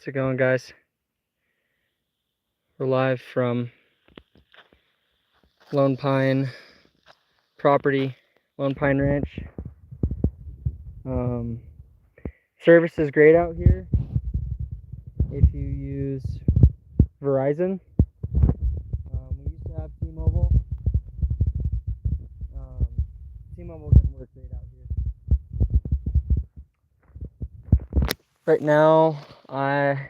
How's it going, guys? We're live from Lone Pine property, Lone Pine Ranch. Service is great out here if you use Verizon. We used to have T-Mobile. T-Mobile doesn't work great out here. Right now, I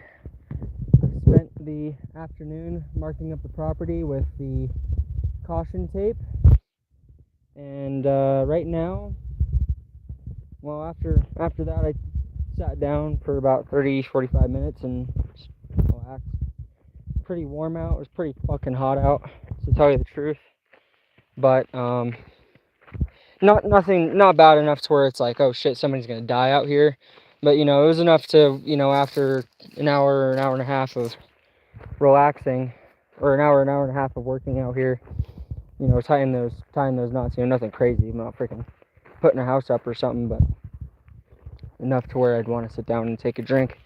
spent the afternoon marking up the property with the caution tape, and right now, well, after that, I sat down for about 30-45 minutes and just relaxed. Pretty warm out. It was pretty fucking hot out, to tell you the truth. But not bad enough to where it's like, oh shit, somebody's gonna die out here. But it was enough to, after an hour and a half of relaxing, or an hour and a half of working out here, tying those knots. Nothing crazy. I'm not freaking putting a house up or something, but enough to where I'd want to sit down and take a drink,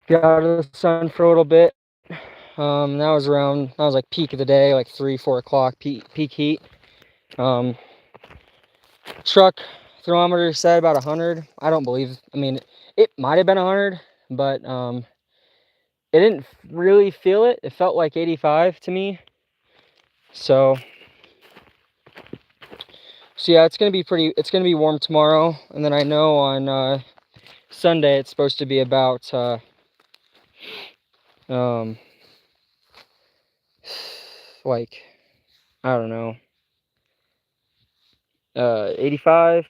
get out of the sun for a little bit. That was like peak of the day, like 3-4 o'clock, peak heat. Truck thermometer said about 100. I don't believe, it might have been 100, but it didn't really feel it. It felt like 85 to me. So yeah, it's gonna be warm tomorrow, and then I know on Sunday it's supposed to be about like, I don't know, 85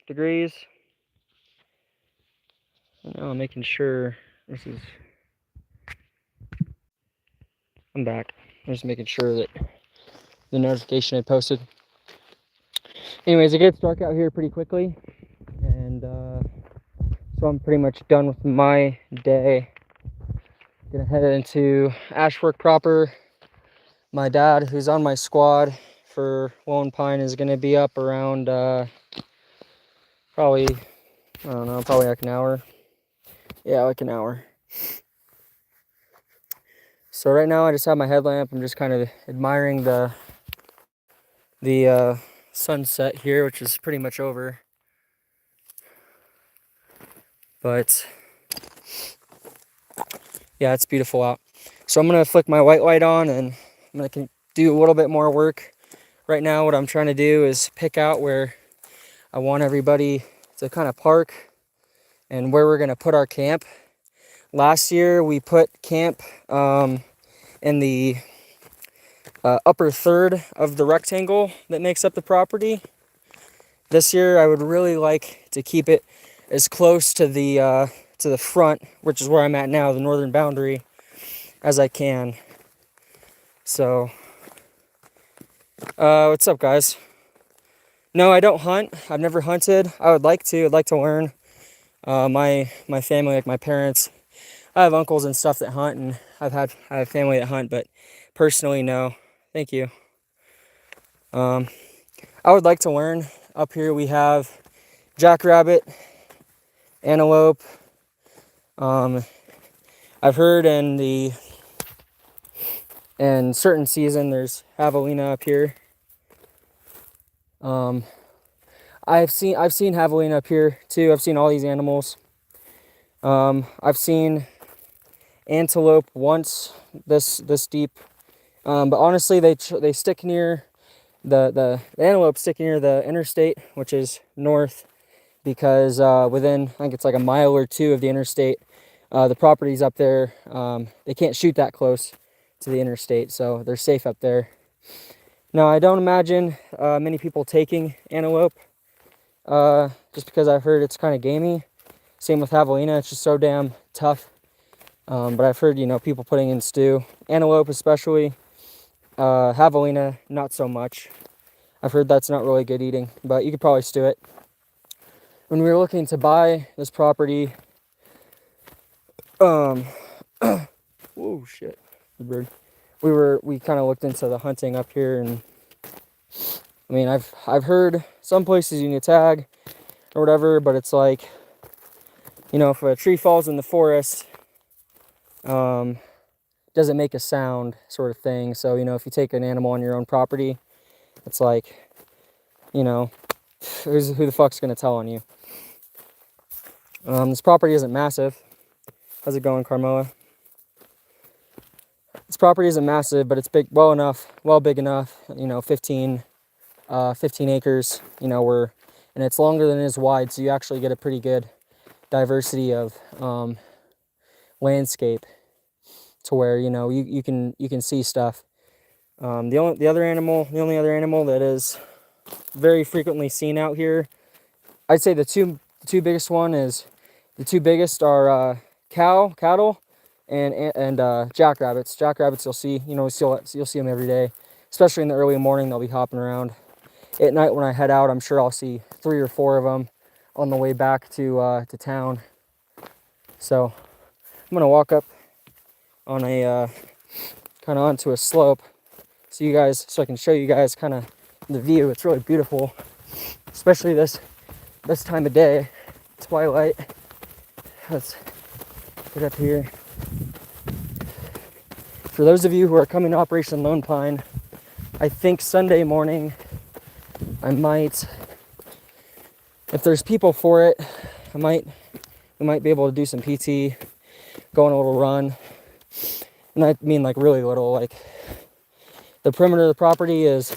degrees. Now I'm making sure I'm back. I'm just making sure that the notification I posted. Anyways, it gets dark out here pretty quickly, and so I'm pretty much done with my day. Gonna head into Ashwork proper. My dad, who's on my squad for Lone Pine, is gonna be up around probably, I don't know, probably like an hour. Yeah, like an hour. So right now I just have my headlamp. I'm just kind of admiring the sunset here, which is pretty much over. But yeah, it's beautiful out. So I'm gonna flick my white light on, and I'm gonna do a little bit more work. Right now what I'm trying to do is pick out where I want everybody to kind of park and where we're gonna put our camp. Last year we put camp in the upper third of the rectangle that makes up the property. This year I would really like to keep it as close to the front, which is where I'm at now, the northern boundary, as I can. So what's up, guys? No, I don't hunt. I've never hunted. I would like to. I'd like to learn. My family, like my parents, I have uncles and stuff that hunt, and I have family that hunt, but personally, no. Thank you. I would like to learn. Up here we have jackrabbit, antelope. I've heard in certain season there's javelina up here. I've seen javelina up here too. I've seen all these animals. I've seen antelope once this deep, but honestly they stick near the antelope stick near the interstate, which is north, because within, I think it's like a mile or two of the interstate, the properties up there, they can't shoot that close to the interstate, so they're safe up there. Now I don't imagine many people taking antelope, just because I've heard it's kind of gamey. Same with javelina, it's just so damn tough. But I've heard, people putting in stew. Antelope especially. Javelina, not so much. I've heard that's not really good eating, but you could probably stew it. When we were looking to buy this property, whoa, shit, the bird. We kind of looked into the hunting up here, and I've heard some places you need a tag or whatever, but it's like, you know, if a tree falls in the forest, doesn't make a sound, sort of thing. So, you know, if you take an animal on your own property, it's like, you know, who the fuck's gonna tell on you? This property isn't massive. How's it going, Carmoa? This property isn't massive, but it's big, big enough, you know, 15 acres, you know, and it's longer than it is wide, so you actually get a pretty good diversity of landscape to where, you know, you can see stuff. The only other animal that is very frequently seen out here, I'd say the two biggest are cattle and jackrabbits. Jackrabbits, you'll see them every day, especially in the early morning. They'll be hopping around. At night when I head out, I'm sure I'll see 3 or 4 of them on the way back to town. So I'm gonna walk up on a kind of onto a slope, so I can show you guys kind of the view. It's really beautiful, especially this time of day, twilight. Let's get up here. For those of you who are coming to Operation Lone Pine, I think Sunday morning I might, if there's people for it, we might be able to do some PT, go on a little run. And I mean like really little. Like the perimeter of the property is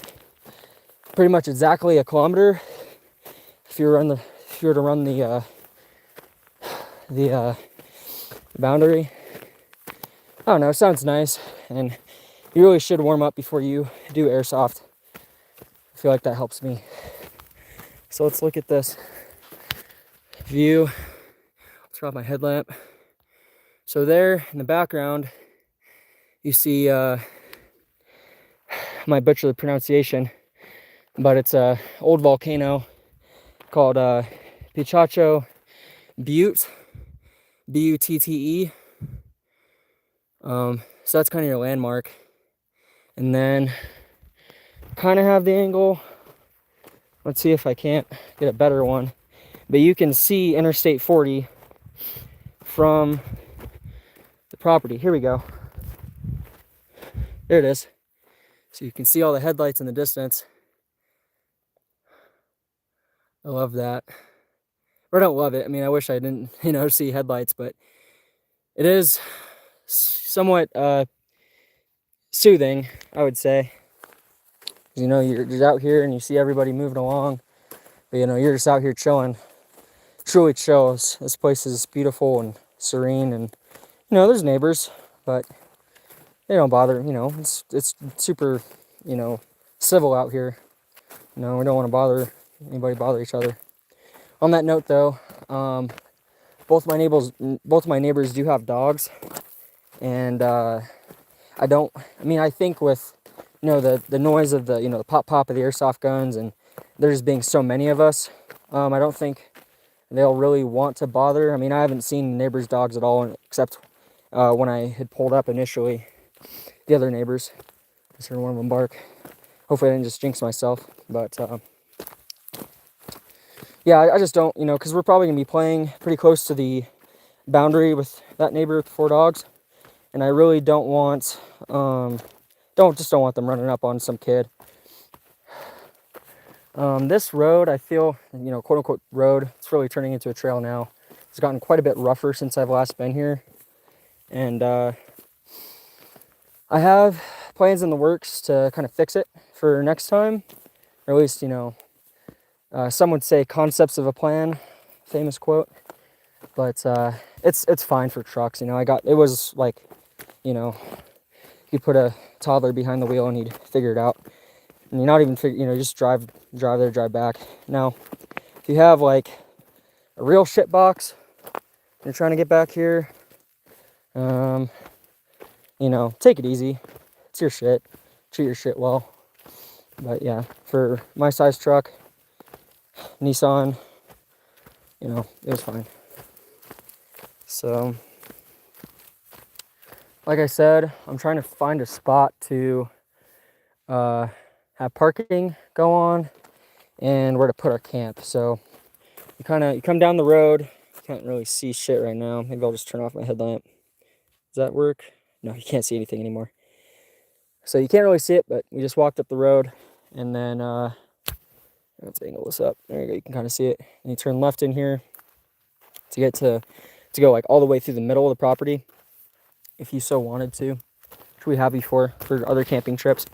pretty much exactly a kilometer. If you were to run the boundary. I don't know, it sounds nice, and you really should warm up before you do airsoft. I feel like that helps me. So let's look at this view. Let's drop my headlamp. So there in the background, you see, I might butcher the pronunciation, but it's a old volcano called Pichacho Butte, Butte. So that's kind of your landmark. And then kind of have the angle. Let's see if I can't get a better one. But you can see Interstate 40 from the property. Here we go. There it is. So you can see all the headlights in the distance. I love that. Or I don't love it. I mean, I wish I didn't, see headlights, but it is somewhat soothing, I would say. You're out here and you see everybody moving along, but you're just out here chilling. Truly chills. This place is beautiful and serene, and there's neighbors, but they don't bother. It's super, civil out here. We don't want to bother each other. On that note, though, both my neighbors do have dogs, and I think with the noise of the pop of the airsoft guns, and there just being so many of us, I don't think they'll really want to bother. I mean, I haven't seen neighbors' dogs at all, except when I had pulled up initially. The other neighbors, I heard one of them bark. Hopefully I didn't just jinx myself, but yeah, I just don't, because we're probably gonna be playing pretty close to the boundary with that neighbor with 4 dogs, and I really don't want don't want them running up on some kid. This road, I feel, quote unquote road, it's really turning into a trail now. It's gotten quite a bit rougher since I've last been here, and I have plans in the works to kind of fix it for next time, or at least, some would say concepts of a plan, famous quote, but it's fine for trucks. It was like, you put a toddler behind the wheel and he'd figure it out, and just drive there, drive back. Now, if you have like a real shit box, you're trying to get back here, take it easy. It's your shit. Treat your shit well. But yeah, for my size truck, Nissan, it was fine. So, like I said, I'm trying to find a spot to have parking go on and where to put our camp. So you come down the road, can't really see shit right now. Maybe I'll just turn off my headlamp. Does that work? No, you can't see anything anymore. So you can't really see it, but we just walked up the road, and then let's angle this up. There you go. You can kind of see it. And you turn left in here to get to go like all the way through the middle of the property, if you so wanted to, which we have before for other camping trips.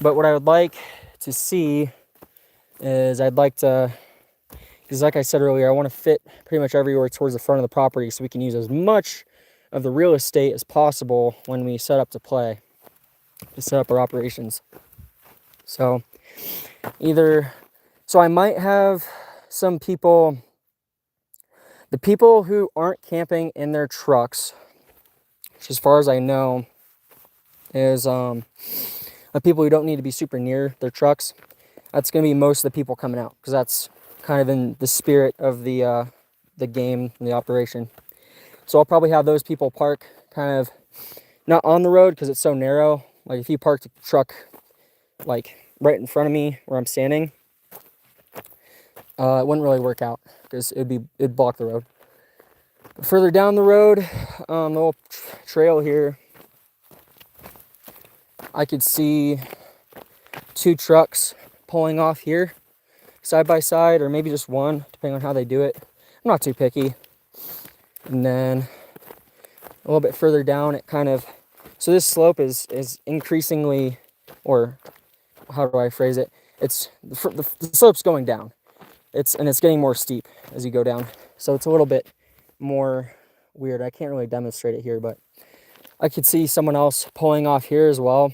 But what I would like to see is I'd like to, because like I said earlier, I want to fit pretty much everywhere towards the front of the property so we can use as much of the real estate as possible when we set up to play, to set up our operations. So I might have some people, the people who aren't camping in their trucks, which as far as I know is the people who don't need to be super near their trucks. That's going to be most of the people coming out, because that's kind of in the spirit of the game and the operation. So I'll probably have those people park kind of not on the road because it's so narrow. Like if you parked a truck like right in front of me where I'm standing, it wouldn't really work out because it'd block the road. But further down the road, the little trail here, I could see 2 trucks pulling off here side by side, or maybe just one, depending on how they do it. I'm not too picky. And then a little bit further down, it kind of, so this slope is increasingly, or how do I phrase it? It's the slope's going down. It's getting more steep as you go down. So it's a little bit more weird. I can't really demonstrate it here, but I could see someone else pulling off here as well.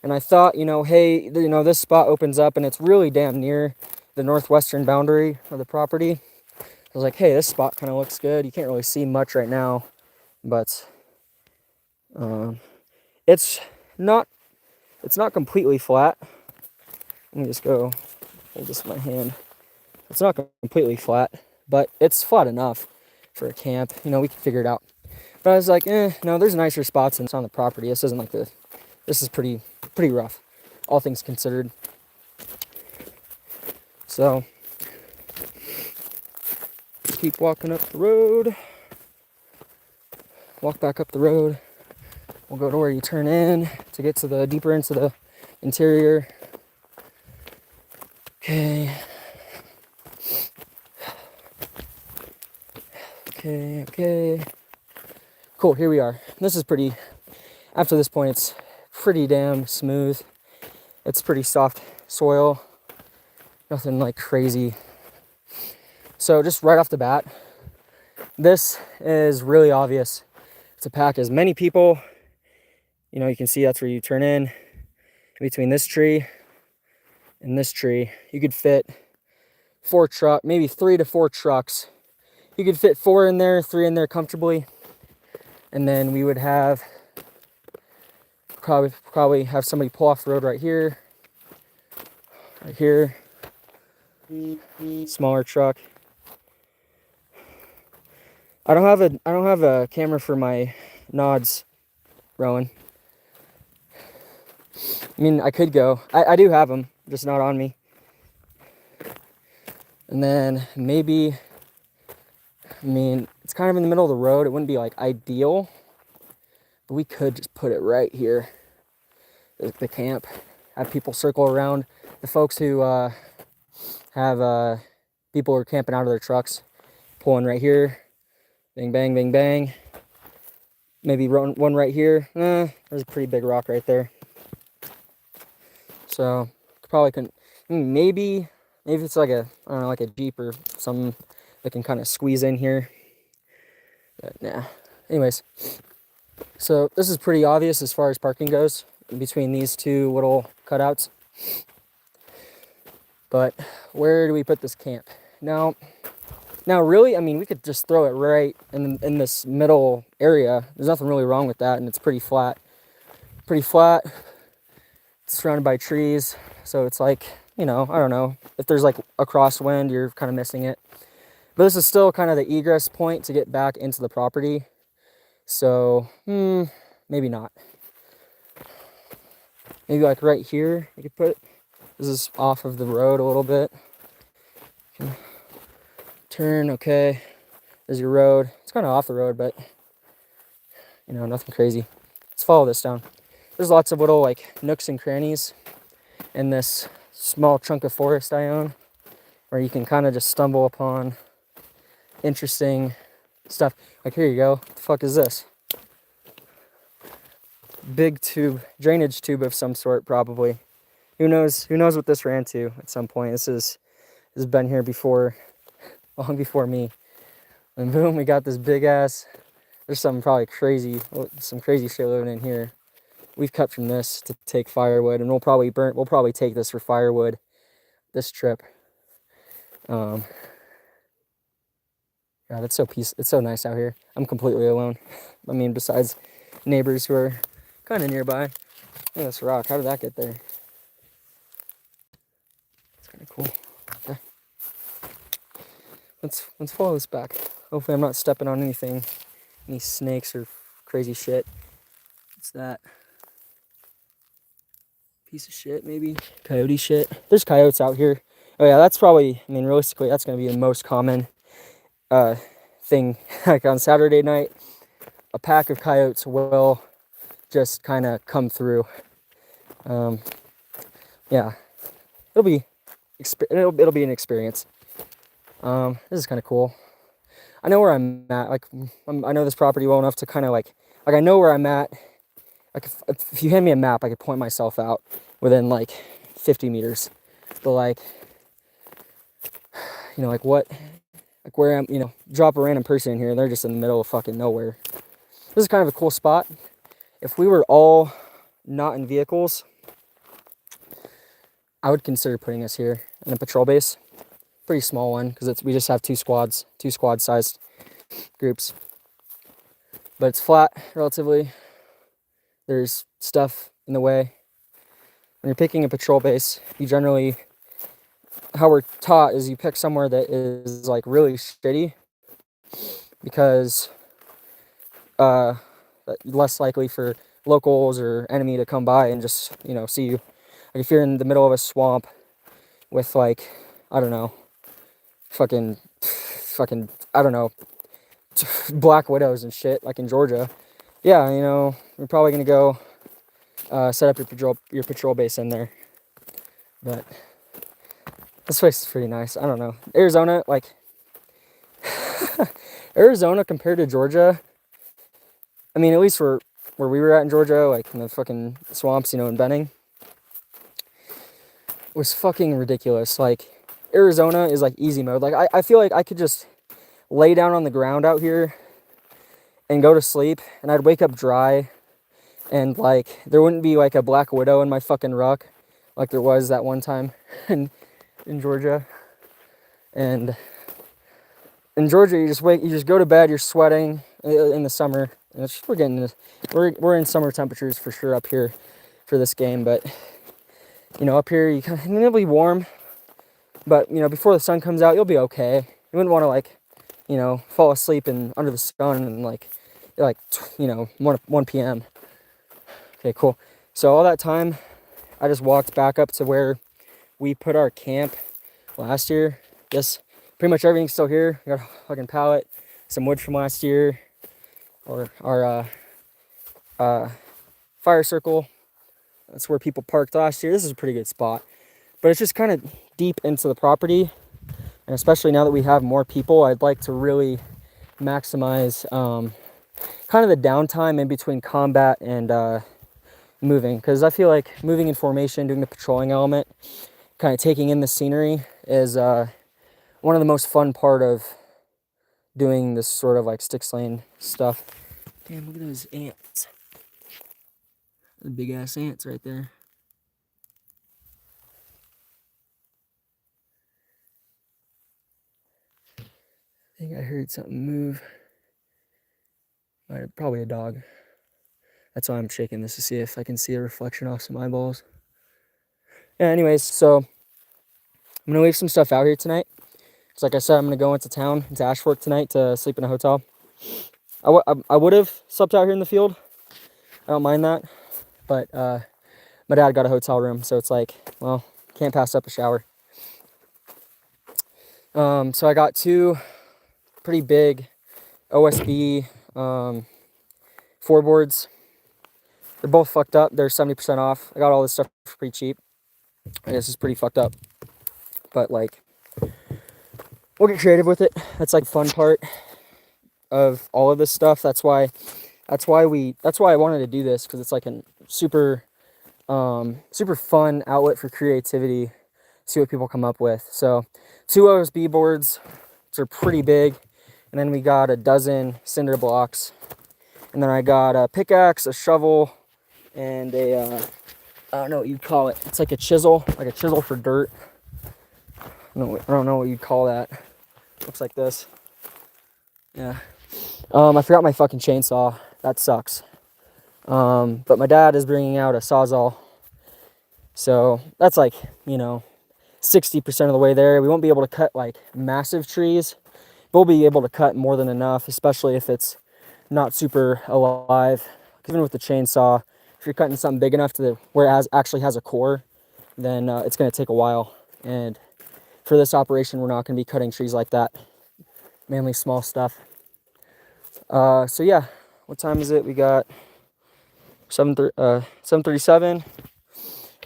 And I thought, hey, this spot opens up and it's really damn near the northwestern boundary of the property. I was like, hey, this spot kind of looks good. You can't really see much right now, but it's not completely flat. Let me just go hold this in my hand. It's not completely flat, but it's flat enough for a camp. We can figure it out. But I was like, no, there's nicer spots than on the property. This isn't like this is pretty rough, all things considered. So keep walking up the road. Walk back up the road. We'll go to where you turn in to get to the deeper into the interior. Okay. Cool, here we are. This is pretty, after this point, it's pretty damn smooth. It's pretty soft soil. Nothing like crazy. So just right off the bat, this is really obvious to pack as many people. You can see that's where you turn in. Between this tree and this tree, you could fit maybe 3 to 4 trucks. You could fit 4 in there, 3 in there comfortably. And then we would have probably have somebody pull off the road right here. Smaller truck. I don't have a camera for my nods, Rowan. I mean, I could go. I do have them, just not on me. And then maybe, it's kind of in the middle of the road. It wouldn't be like ideal, but we could just put it right here, the camp, have people circle around. The folks who have people who are camping out of their trucks, pulling right here, bang, bang, bang, bang. Maybe one right here. There's a pretty big rock right there. So probably couldn't. Maybe it's like a Jeep or something that can kind of squeeze in here. But nah. Anyways, so this is pretty obvious as far as parking goes between these 2 little cutouts. But where do we put this camp? Now really, we could just throw it right in this middle area. There's nothing really wrong with that, and it's pretty flat. It's surrounded by trees, so it's like, I don't know. If there's like a crosswind, you're kind of missing it. But this is still kind of the egress point to get back into the property. So, maybe not. Maybe like right here, you could put it. This is off of the road a little bit. Turn, okay. There's your road. It's kind of off the road, but you know, nothing crazy. Let's follow this down. There's lots of little like nooks and crannies in this small chunk of forest I own, where you can kind of just stumble upon interesting stuff. Like, here you go. What the fuck is this? Big tube, drainage tube of some sort, probably. Who knows what this ran to at some point. This has been here before, long before me. And boom, we got this big ass, there's something probably crazy, some crazy shit living in here. We've cut from this to take firewood, and we'll probably take this for firewood this trip. God, it's so nice out here. I'm completely alone. I mean, besides neighbors who are kind of nearby. Look at this rock. How did that get there? It's kind of cool. Okay. Let's follow this back. Hopefully I'm not stepping on anything, any snakes or crazy shit. What's that? Piece of shit, maybe? Coyote shit. There's coyotes out here. Oh yeah, that's probably, I mean, realistically, that's going to be the most common thing. Like on Saturday night, a pack of coyotes will just kind of come through. Yeah, it'll be an experience. This is kind of cool. I know where I'm at. Like, I know this property well enough to kind of like I know where I'm at. Like, if you hand me a map, I could point myself out within like 50 meters. But like, you know, like what, like where I'm, you know, drop a random person in here and they're just in the middle of fucking nowhere. This is kind of a cool spot. If we were all not in vehicles, I would consider putting us here in a patrol base. Pretty small one, because we just have two squad sized groups. But it's flat relatively. There's stuff in the way. When you're picking a patrol base, you generally, how we're taught is you pick somewhere that is like really shitty, because less likely for locals or enemy to come by and just, you know, see you. Like if you're in the middle of a swamp with like, I don't know, fucking, I don't know, black widows and shit, like in Georgia. Yeah, you know, we're probably gonna go set up your patrol base in there. But this place is pretty nice. I don't know. Arizona, like Arizona compared to Georgia, I mean, at least where we were at in Georgia, like in the fucking swamps, you know, in Benning, was fucking ridiculous. Like, Arizona is like easy mode. Like, I feel like I could just lay down on the ground out here and go to sleep, and I'd wake up dry, and like there wouldn't be like a black widow in my fucking ruck like there was that one time in Georgia. And in Georgia, you just go to bed, you're sweating in the summer, and we're in summer temperatures for sure up here for this game. But you know, up here it'll be warm, but you know, before the sun comes out, you'll be okay. You wouldn't want to like, you know, fall asleep under the sun and like you know, 1 p.m. Okay, cool. So all that time, I just walked back up to where we put our camp last year. Pretty much everything's still here. We got a fucking pallet, some wood from last year, or our fire circle. That's where people parked last year. This is a pretty good spot, but it's just kind of deep into the property, and especially now that we have more people, I'd like to really maximize kind of the downtime in between combat and moving, because I feel like moving in formation, doing the patrolling element, kind of taking in the scenery is one of the most fun part of doing this sort of like sticks lane stuff. Damn, look at those ants. The big ass ants right there. I think I heard something move. Probably a dog. That's why I'm shaking this, to see if I can see a reflection off some eyeballs. Yeah, anyways, so I'm gonna leave some stuff out here tonight. So like I said, I'm gonna go into town, into Ashfork tonight to sleep in a hotel. I would have slept out here in the field. I don't mind that, but my dad got a hotel room, so it's like, well, can't pass up a shower. So I got two pretty big OSB floorboards. They're both fucked up. They're 70% off. I got all this stuff pretty cheap. This is pretty fucked up. But like, we'll get creative with it. That's like the fun part of all of this stuff. That's why I wanted to do this, because it's like a super fun outlet for creativity. See what people come up with. So 2 OSB boards, which are pretty big, and then we got a dozen cinder blocks, and then I got a pickaxe, a shovel, and a I don't know what you'd call it. It's like a chisel for dirt. I don't know what you'd call that. Looks like this. Yeah. I forgot my fucking chainsaw. That sucks. But my dad is bringing out a Sawzall. So that's like, 60% of the way there. We won't be able to cut like massive trees. We'll be able to cut more than enough, especially if it's not super alive. Even with the chainsaw, if you're cutting something big enough to where it actually has a core, then it's going to take a while. And for this operation, we're not going to be cutting trees like that. Mainly small stuff. So yeah, what time is it? We got 7:37.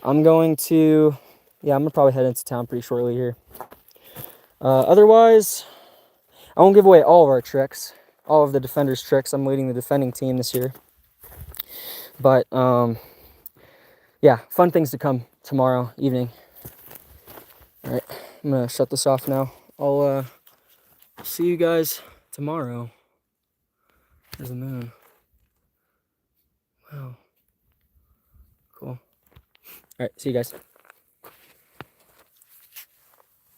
I'm gonna probably head into town pretty shortly here. Otherwise, I won't give away all of our tricks, all of the defenders' tricks. I'm leading the defending team this year. But yeah, fun things to come tomorrow evening. All right, I'm gonna shut this off now. I'll see you guys tomorrow. There's the moon. Wow. Cool. All right, see you guys.